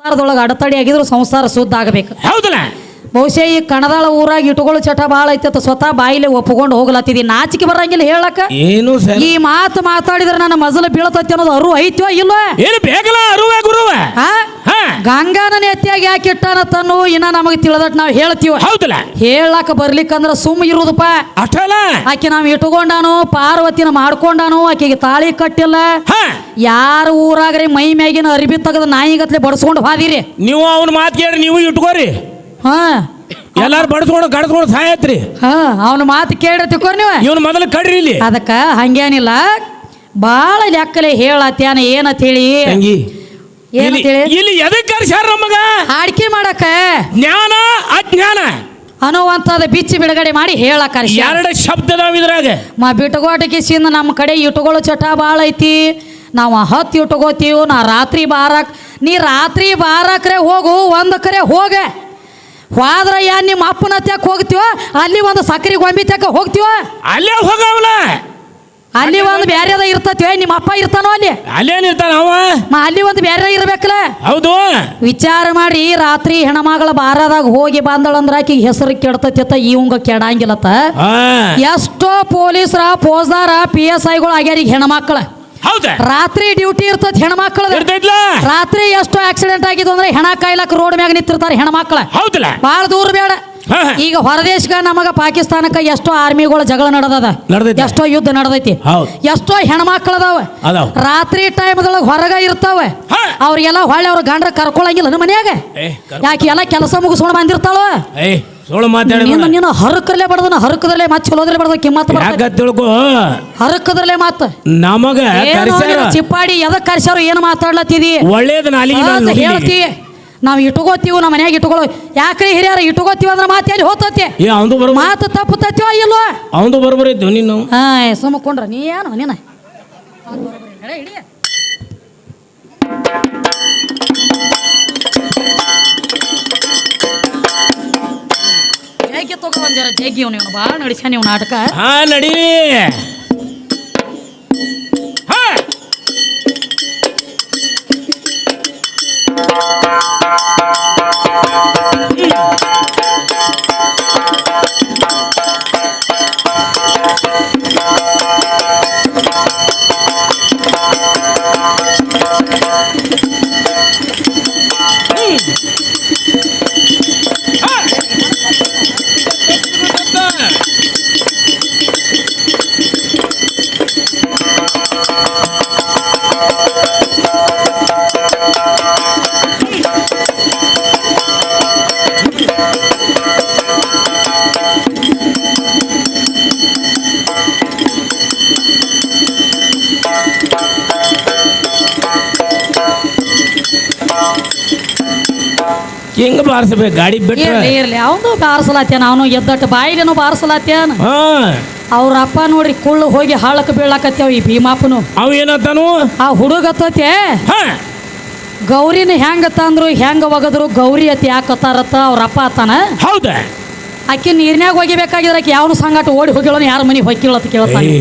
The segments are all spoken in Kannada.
ಸಂಸಾರದೊಳಗೆ ಅಡತಡಿ ಆಗಿದ್ರು ಸಂಸಾರ ಶುದ್ಧ ಆಗಬೇಕು. ಹೌದಲ್ಲ? ಬಹುಶಃ ಈ ಕಣದಾಳ ಊರಾಗ ಇಟ್ಕೊಳ್ಳೋ ಚಟ ಭಾಳ ಐತೆ ಸ್ವತಃ ಬಾಯಿಲೆ ಒಪ್ಪಿಕೊಂಡು ಹೋಗ್ಲತ್ತಿದಿ. ನಾಚಿಕೆ ಬರಂಗಿಲ್ಲ ಹೇಳಕ್ಕ. ಏನು ಈ ಮಾತು ಮಾತಾಡಿದ್ರೆ ನನ್ನ ಮಜಲು ಬೀಳತೈತಿ ಅನ್ನೋದು ಅರು ಐತ್ಯೋ ಇಲ್ವ? ಏನು ಬೇಕಲ್ಲ ಅರುವೆ ಗುರುವ ಗಂಗಾನ ಎತ್ತಿಯಾಗಿ ಯಾಕೆ ಇಟ್ಟಾನ ತನ್ನು ಇನ್ನ ನಮಗೆ ತಿಳಿದಟ್ ನಾವು ಹೇಳ್ತೀವ. ಹೌದಲ್ಲ? ಹೇಳಕ್ಕ ಬರ್ಲಿಕ್ಕಂದ್ರ ಸುಮ್ಮ ಇರುದಪ್ಪ ಅಷ್ಟಲ್ಲ. ಆಕೆ ನಾವ್ ಇಟ್ಕೊಂಡಾನು ಪಾರ್ವತಿನ ಮಾಡ್ಕೊಂಡಾನು ಆಕೆಗೆ ತಾಳಿ ಕಟ್ಟಿಲ್ಲ. ಯಾರ ಊರಾಗ್ರಿ ಮೈ ಮ್ಯಾಗಿನ ಅರಿಬಿ ತೆಗೆದು ನಾಯಿಗತ್ಲೆ ಬಡಸ್ಕೊಂಡು ಹಾದಿರಿ. ನೀವು ಅವನ ಮಾತು ಕೇಳ್ರಿ, ನೀವು ಇಟ್ಕೋರಿ. ಎಲ್ಲಾರು ಬಡಸ್ಕೊಂಡು ಗಡಸ್ಕೊಂಡು ಸಾಯತ್ರಿ. ಅವನ ಮಾತು ಕೇಳ್ರಿ ತಿಕ್ಕೋರಿ ನೀವು. ಇವನ್ ಮೊದಲು ಕಡ್ರಿ ಇಲ್ಲಿ. ಅದಕ್ಕ ಹಂಗೇನಿಲ್ಲ, ಬಾಳ ಲೆಕ್ಕಲೆ ಹೇಳತ್ಯಾನ ಏನಂತ ಹೇಳಿ. ಇಲ್ಲಿ ಎದಕ್ಕೆ ಕರ್ಸ್ಯಾರ ನಮಗ? ಆಡ್ಕೆ ಮಾಡಕ ಜ್ಞಾನ ಅಜ್ಞಾನ ಅನ್ನುವಂಥದ್ದು ಬಿಚ್ಚಿ ಬಿಡುಗಡೆ ಮಾಡಿ ಹೇಳಕ. ಎರಡು ಶಬ್ದ ನಾವ್ ಇದ್ರಾಗ ಬಿಟ್ಟುಗೋಟಕ್ಕೆ ಸಿಂದ ನಮ್ಮ ಕಡೆ ಇಟ್ಕೊಳ್ಳೋ ಚಟ ಭಾಳ ಐತಿ. ನಾವು 10 ಇಟ್ಕೋತೀವಿ. ನಾ ರಾತ್ರಿ ಬಾರಕ್, ನೀ ರಾತ್ರಿ ಬಾರಕ್ರೆ ಹೋಗು, ಒಂದು ಕರೆ ಹೋಗ. ಹೋದ್ರ ಯಾನ್ ನಿಮ್ಮ ಅಪ್ಪನ ತ್ಯಾಕ ಹೋಗ್ತೀವ, ಅಲ್ಲಿ ಒಂದು ಸಕ್ಕರೆ ಗೊಂಬಿ ತ್ಯಾಕ ಹೋಗ್ತೀವ. ಅಲ್ಲೇ ಹೋಗವಲ್ಲ, ಅಲ್ಲಿ ಒಂದು ಬ್ಯಾರೆದ ಇರ್ತತಿವ. ನಿಮ್ಮ ಅಪ್ಪ ಇರ್ತಾನೋ ಅಲ್ಲಿ? ಅಲ್ಲೇನ್ ಇರ್ತಾನ ಅವ? ಅಲ್ಲಿ ಒಂದು ಬ್ಯಾರೆ ಇರ್ಬೇಕಲ್ಲ. ಹೌದು. ವಿಚಾರ ಮಾಡಿ ರಾತ್ರಿ ಹೆಣ್ಮಗಳ ಬಾರದಾಗ ಹೋಗಿ ಬಂದಳಂದ್ರ ಆಕಿ ಹೆಸರು ಕೆಡ್ತೈತ, ಇವಂಗ ಕೆಡಂಗಿಲ್ಲತ್ತ. ಎಷ್ಟೋ ಪೊಲೀಸರ ಫೌಜದಾರ PSIಗಳು ಆಗ್ಯಾರ ಈಗ ಹೆಣ್ಮಕ್ಳ. ರಾತ್ರಿ ಡ್ಯೂಟಿ ಇರ್ತದ ಹೆಣ್ಮಕ್ಳ. ರಾತ್ರಿ ಎಷ್ಟೋ ಆಕ್ಸಿಡೆಂಟ್ ಆಗಿದ್ದು ಅಂದ್ರೆ ಹೆಣ ಕಾಯ್ಲಕ್ ರೋಡ್ ಮ್ಯಾಗ ನಿಂತಿರ್ತಾರೆ ಹೆಣ್ಮಕ್ಳ. ಬಾಳ ದೂರ ಬೇಡ. ಈಗ ಹೊರದೇಶಕ್ಕ ನಮಗ ಪಾಕಿಸ್ತಾನಕ್ಕ ಎಷ್ಟೋ ಆರ್ಮಿಗಳು ಜಗಳ ನಡೆದದ, ಎಷ್ಟೋ ಯುದ್ಧ ನಡೆದೈತಿ, ಎಷ್ಟೋ ಹೆಣ್ಮಕ್ಳದಾವ. ರಾತ್ರಿ ಟೈಮ್ದೊಳಗ ಹೊರಗ ಇರ್ತಾವ. ಅವ್ರಿಗೆಲ್ಲ ಹೊಳ್ಳಿ ಅವ್ರ ಗಂಡ್ರ ಕರ್ಕೊಳಂಗಿಲ್ಲ ನಮ್ಮ ಮನ್ಯಾಗ. ಯಾಕೆ ಎಲ್ಲ ಕೆಲಸ ಮುಗಿಸ್ಕೊಂಡು ಬಂದಿರ್ತಾಳ. ನೀನು ಹರಕದಲ್ಲೇ ಬಡದನ, ಹರಕದಲ್ಲೇ ಮತ್ ಚಲೋದ್ರಲ್ಲೇ ಬಡದ ಕಿಮ್ಮತ್ ತಿಳ್ಕೊ. ಹರಕದ್ರಲ್ಲೇ ಮಾತ್ ನಮಗ ಚಿಪ್ಪಾಡಿ ಎದಕ್ ಕರ್ಸ್ಯಾರು ಏನು ಮಾತಾಡ್ಲತ್ತಿದಿ? ಹೇಳ್ತಿ ನಾವ್ ಇಟ್ಕೋತೀವಿ, ನಮ್ಮ ಮನ್ಯಾಗ ಇಟ್ಕೊಳ್ಳೋ. ಯಾಕ್ರಿ ಹಿರಿಯರ ಇಟ್ಕೋತೀವಿ ಅಂದ್ರೆ ಮಾತು ಎಲ್ಲಿ ಹೋತತಿ? ಮಾತು ತಪ್ಪುತ್ತೋ ಇಲ್ವೋ? ಅವಂದು ಬರೋಬರ ಇದ್ದು ನೀನು. ಸುಮ್ಮಕೊಂಡ್ರ ನೀ ಏನು ನೀನ ಜಗ್ಗಿ ತಗೋ ಒಂದ್ ಜರ ಜಗ್ಗಿ. ಇವನು ಭಾಳ ನಡಿಸ್ಯಾನ ನೀವು ನಾಟಕ. ನಡೀರಿ. ಹಿಂಗ ಬಾರಿಸಬೇಕು ಗಾಡಿ ಬಿಟ್ಟರೆ. ಇರ್ಲಿ ಅವನು ಬಾರಿಸಲಾತ್ಯಾನ, ಅವನು ಎದ್ದಟ್ಟು ಬಾಯಿಲೇನೋ ಬಾರಿಸಲಾತ್ಯಾನ. ಅವ್ರ ಅಪ್ಪ ನೋಡ್ರಿ ಕುಳ್ಳು ಹೋಗಿ ಹಾಳಕ್ ಬೀಳಾಕತ್ಯಾವ ಈ ಭೀಮಾಪನು. ಅವ ಏನತ್ತಾನು? ಆ ಹುಡುಗತ್ತತೆ ಗೌರಿನ ಹೆಂಗ ತಂದ್ರು ಹೆಂಗ ಒಗದ್ರು ಗೌರಿ ಅತಿ ಯಾಕತ್ತಾರತ್ತ ಅವ್ರ ಅಪ್ಪ ಅತ್ತಾನ. ಹೌದ? ಆಕೆ ನೀರ್ನ್ಯಾಗ ಒಗಿಬೇಕಾಗಿದ್ರ ಆಕೆ ಯಾವನು ಸಂಗಾಟ ಓಡಿ ಹೋಗಿಳೋನು ಯಾರ ಮನೆಗೆ ಹೊಕ್ಕಿಳತ್ ಕೇಳ್ತಾನೆ.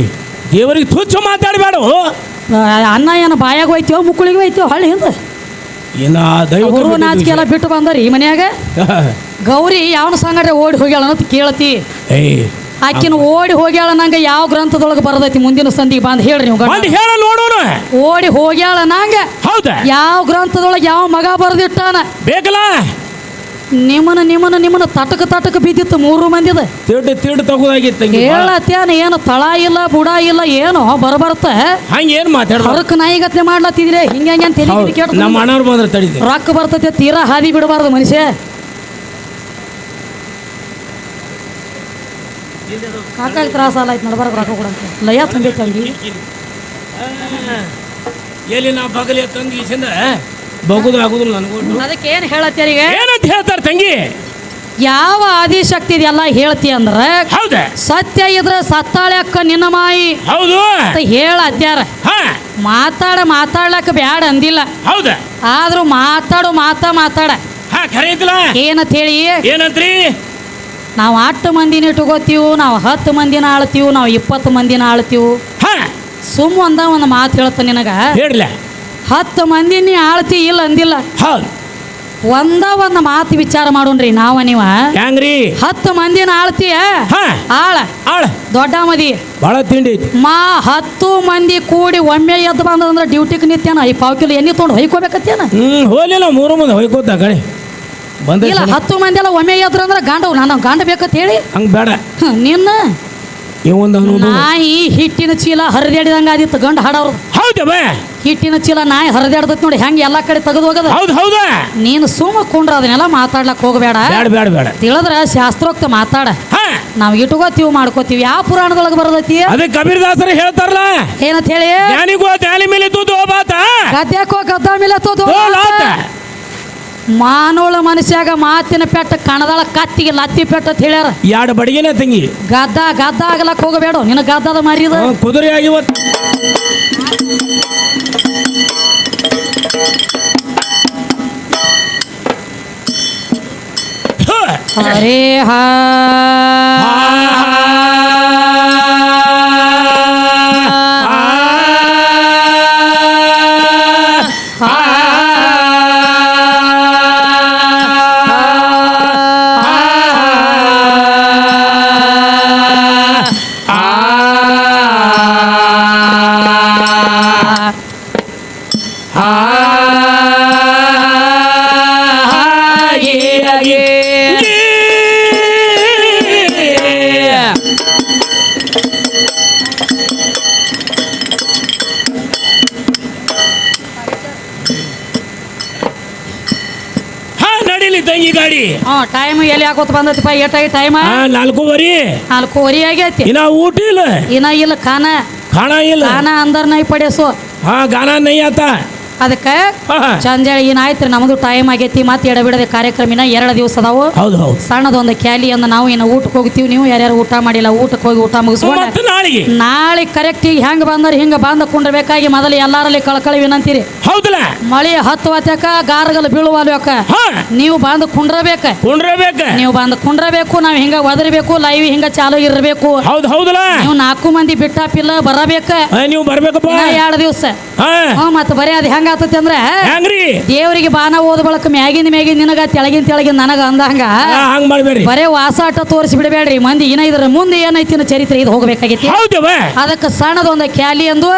ದೇವರಿಗೆ ತುಚ್ಚ ಮಾತಾಡಬೇಡ. ಅನ್ನ ಏನು ಬಾಯಾಗ ಹೋಯ್ತೀವೋ ಮುಕ್ಕಳಿಗೆ ಹೋಯ್ತೀವೋ ಹಳ್ಳಿ ಹಿಂದ ಗುರು ನಾಚಿಕೆ ಎಲ್ಲ ಬಿಟ್ಟು ಬಂದರಿ ಈ ಮನ್ಯಾಗ. ಗೌರಿ ಯಾವನ ಸಂಗಟ ಓಡಿ ಹೋಗ್ಯಾಳ ಅಂತ ಕೇಳತಿ. ಆಕಿನ ಓಡಿ ಹೋಗ್ಯಾಳ ನಂಗ ಯಾವ ಗ್ರಂಥದೊಳಗೆ ಬರದೈತಿ ಮುಂದಿನ ಸಂದಿಗೆ ಬಂದ್ ಹೇಳ್ರಿ ನೀವು. ಓಡಿ ಹೋಗ್ಯಾಳ ನಂಗ ಯಾವ ಗ್ರಂಥದೊಳಗೆ ಯಾವ ಮಗ ಬರೆದಿಟ್ಟಾನ ಬೇಕಲ್ಲ? ನಿಮ್ಮನ ತಟಕ ಬಿದ್ದಿತ್ತು 3 ಮಂದಿದ. ತಿರ್ಡು ತಗೋದಾಗಿತ್ತು. ಹೇಳತ್ಯಾನ ಏನು ತಳ ಇಲ್ಲ ಬುಡ ಇಲ್ಲ ಏನು ಬರಬರ್ತ ಹಂಗೇನ್ ಮಾತಾಡ ಹೊರಕ್ ನಾಯಿಗತ್ಲೆ ಮಾಡ್ಲತ್ತಿದ್ರೆ ಹಿಂಗೆ ನಮ್ಮ ಅಣ್ಣವ್ರು ಬಂದ್ರೆ ತಡಿದೆ ರೊಕ್ಕ ಬರ್ತೈತೆ ತೀರಾ ಹಾದಿ ಬಿಡಬಾರ್ದು ಮನುಷ್ಯ. ಕಾಕಾಗ ತ್ರಾಸ ಅಲ್ಲ ಆಯ್ತು ನಡಬಾರ್ದು ರೊಕ್ಕ ಕೊಡಂತ ಲಯ ತಂದೆ ತಂಗಿ ಎಲ್ಲಿ ನಾ ಬಗಲಿ ತಂಗಿ ಬಗುದು ಆಗುದಿಲ್ಲ ನನಗೂ. ಅದಕ್ಕೆ ಏನು ಹೇಳತ್ತೀರಿ ಏನಂತ ಹೇಳ್ತಾರೆ ತಂಗಿ? ಯಾವ ಆದಿಶಕ್ತಿ ಇದೆಲ್ಲ ಹೇಳ್ತಿ ಅಂದ್ರ ಸತ್ಯ ಇದ್ರ ಸತ್ತಾಳೆ ಅಕ್ಕ ನಿನ್ನ ಮಾಯಿ. ಹೌದು ಹೇಳತ್ಯಾರ. ಮಾತಾಡ್ಲಕ್ಕ ಬ್ಯಾಡ ಅಂದಿಲ್ಲ. ಹೌದ? ಆದ್ರೂ ಮಾತಾಡ ಏನಂತ ಹೇಳಿ ಏನಂತ್ರಿ? ನಾವು 8 ಮಂದಿನ ಇಟ್ಕೋತೀವಿ, ನಾವು 10 ಮಂದಿನ ಆಳ್ತೀವಿ, ನಾವು 20 ಮಂದಿನ ಆಳ್ತೀವಿ. ಒಂದು ಮಾತು ಹೇಳ್ತ ನಿನಗ. 10 ಮಂದಿನಿ ಆಳ್ತಿ ಇಲ್ಲ ಅಂದಿಲ್ಲ. ಒಂದ ಮಾತು ವಿಚಾರ ಮಾಡೋಣ್ರಿ ನಾವ ನೀವ ಹೆಂಗ್ರಿ 10 ಮಂದಿನ ಆಳ್ತೀಯ ಹಾ ಆಳ ಆಳ ದೊಡ್ಡ ಮದಿ ಭಾಳ ತಿಂಡಿ ಐತಿ 10 ಮಂದಿ ಕೂಡಿ ಒಮ್ಮೆ ಎದ್ದು ಬಂದಂದ್ರ ಡ್ಯೂಟಿಗೆ ನಿತ್ಯಾನ 5 ಕಿಲೋ ಎಣ್ಣೆ ತೊಗೊಂಡು ಹೊಯ್ಕೋಬೇಕತ್ತೇನ ಹೋಲಿಲ್ಲ 3 ಮಂದಿ ಹೊಯ್ಕೋತ ಕಡೆ ಬಂದ ಇಲ್ಲ 10 ಮಂದಿ ಎಲ್ಲ ಒಮ್ಮೆ ಎದ್ರ ಅಂದ್ರೆ ನಾನು ಗಂಡ ಬೇಕಂತ ಹೇಳಿ ಹಂಗ ಬೇಡ ನಿನ್ನ ಇವೊಂದು ನಾಯಿ ಹಿಟ್ಟಿನ ಚೀಲ ಹರಿದಾಡಿದಂಗ ಆದಿತ್ತು ಗಂಡ ಹಾಡವ್ರು ಹೌದಾ ಹಿಟ್ಟಿನ ಚೀಲ ನಾಯಿ ಹರಿದಾಡ್ದತ್ ನೋಡಿ ಹೆಂಗೆ ಎಲ್ಲಾ ಕಡೆ ತೆಗೆದು ಹೋಗದ ಹೌದು ಹೌದಾ ನೀನು ಸುಮ್ಮ ಕುಂಡ್ರ ಅದನ್ನೆಲ್ಲ ಮಾತಾಡ್ಲಕ್ ಹೋಗಬೇಡ ಬೇಡ ಬೇಡ ಬೇಡ ತಿಳಿದ್ರ ಶಾಸ್ತ್ರೋಕ್ತ ಮಾತಾಡ ಹಾ ನಾವ್ ಇಟ್ಕೋತೀವಿ ಮಾಡ್ಕೋತೀವಿ ಯಾವ ಪುರಾಣದೊಳಗೆ ಬರದೈತಿ ಅದೇ ಕಬೀರದಾಸರು ಹೇಳ್ತಾರಲ್ಲ ಏನಂತ ಹೇಳಿ ಜ್ಞಾನಿಗೋ ಧ್ಯಾನಿ ಮೇಲೆ ತೂತು ಬಾತ ಗದ್ಯಾಕೋ ಗದ್ದ ಮೇಲೆ ತೋದು ಮಾನೋಳ ಮನುಷ್ಯಾಗ ಮಾತಿನ ಪೆಟ್ಟ ಕಣದಾಳ ಕತ್ತಿಗೆ ಲತ್ತಿ ಪೆಟ್ಟ ಅಂತ ಹೇಳ್ಯಾರ 2 ಬಡಿಗೆನೆ ತಂಗಿ ಗದ್ದ ಆಗ್ಲಕ್ ಹೋಗಬೇಡ ನಿನ್ನ ಗದ್ದದ ಮರಿದ ಕುದುರೆ ಆಗಿವ ಹರೇ ಹಾ ತಂಗಿ ಗಾಡಿ ಟೈಮ್ ಎಲ್ಲಿ ಹಾಕೋತ ಬಂದೈತಿಪ್ಪ ಏಟಾಗಿ ಟೈಮ್ 4:30 ಆಗೈತಿ ಇನ್ನ ಊಟ ಇಲ್ಲ ಇನ್ನ ಇಲ್ಲ ಖಾನ ಇಲ್ಲ ಅಂದರ್ ನೈ ಪಡೆಸು ಗಾನ ನೈ ಆತ ಅದಕ್ಕೆ ಚಂಜಾಳಿ ಏನಾಯ್ತ್ರಿ ನಮ್ದು ಟೈಮ್ ಆಗೈತಿ ಮತ್ತೆ ಎಡಬಿಡದೆ ಕಾರ್ಯಕ್ರಮ 2 ದಿವಸ ಅದಾವು ಹೌದು ಹೌದು ಸಣ್ಣದೊಂದು ಕ್ಯಾಲಿ ಅಂದ ನಾವು ಇನ್ನು ಊಟಕ್ಕೆ ಹೋಗ್ತೀವಿ ನೀವು ಯಾರ್ಯಾರು ಊಟ ಮಾಡಿಲ್ಲ ಊಟಕ್ಕೆ ಹೋಗಿ ಊಟ ಮುಗಿಸ್ಕೊಂಡು ನಾಳೆ ಕರೆಕ್ಟ್ ಈಗ ಹೆಂಗ್ ಬಂದ್ರೆ ಹಿಂಗ ಬಂದ ಕುಂಡ್ರಬೇಕಾಗಿ ಮೊದಲು ಎಲ್ಲಾರಲ್ಲಿ ಕಳ್ಕಳಿ ವಿನಂತೀರಿ ಹೌದಲ್ಲ ಮಳಿ 10 ಹೊತ್ತಕ ಗಾರ್ಗಲ್ ಬೀಳುವಲ್ವಕ ನೀವು ಬಂದು ಕುಂಡ್ರಬೇಕ ನೀವು ಬಂದು ಕುಂಡ್ರಬೇಕು ನಾವ್ ಹಿಂಗ ಒದರ್ಬೇಕು ಲೈವ್ ಹಿಂಗ ಚಾಲು ಇರಬೇಕು ಹೌದು ಹೌದಲ್ಲ ನೀವು 4 ಮಂದಿ ಬಿಟ್ಟಾಪಿಲ್ಲ ಬರಬೇಕ ನೀವು ಬರ್ಬೇಕಪ್ಪ 2 ದಿವಸ ಮತ್ತೆ ಬರೀ ಅದ್ ಹೆಂಗ ಆತತಿ ಅಂದ್ರೆ ದೇವರಿಗೆ ಬಾನ ಓದ ಬಳಕ ಮ್ಯಾಗಿನ ನಿನಗ ತೆಳಗಿನ ನನಗ ಅಂದಂಗ ಬರೇ ವಾಸಾಟ ತೋರಿಸಿ ಬಿಡಬೇಡ್ರಿ ಮಂದಿ ಇದ್ರ ಮುಂದೆ ಏನೈತಿನ ಚರಿತ್ರೆ ಇದು ಹೋಗ್ಬೇಕಾಗೈತಿ ಅದಕ್ಕೆ ಸಣ್ಣದೊಂದು ಕ್ಯಾಲಿ ಅಂದು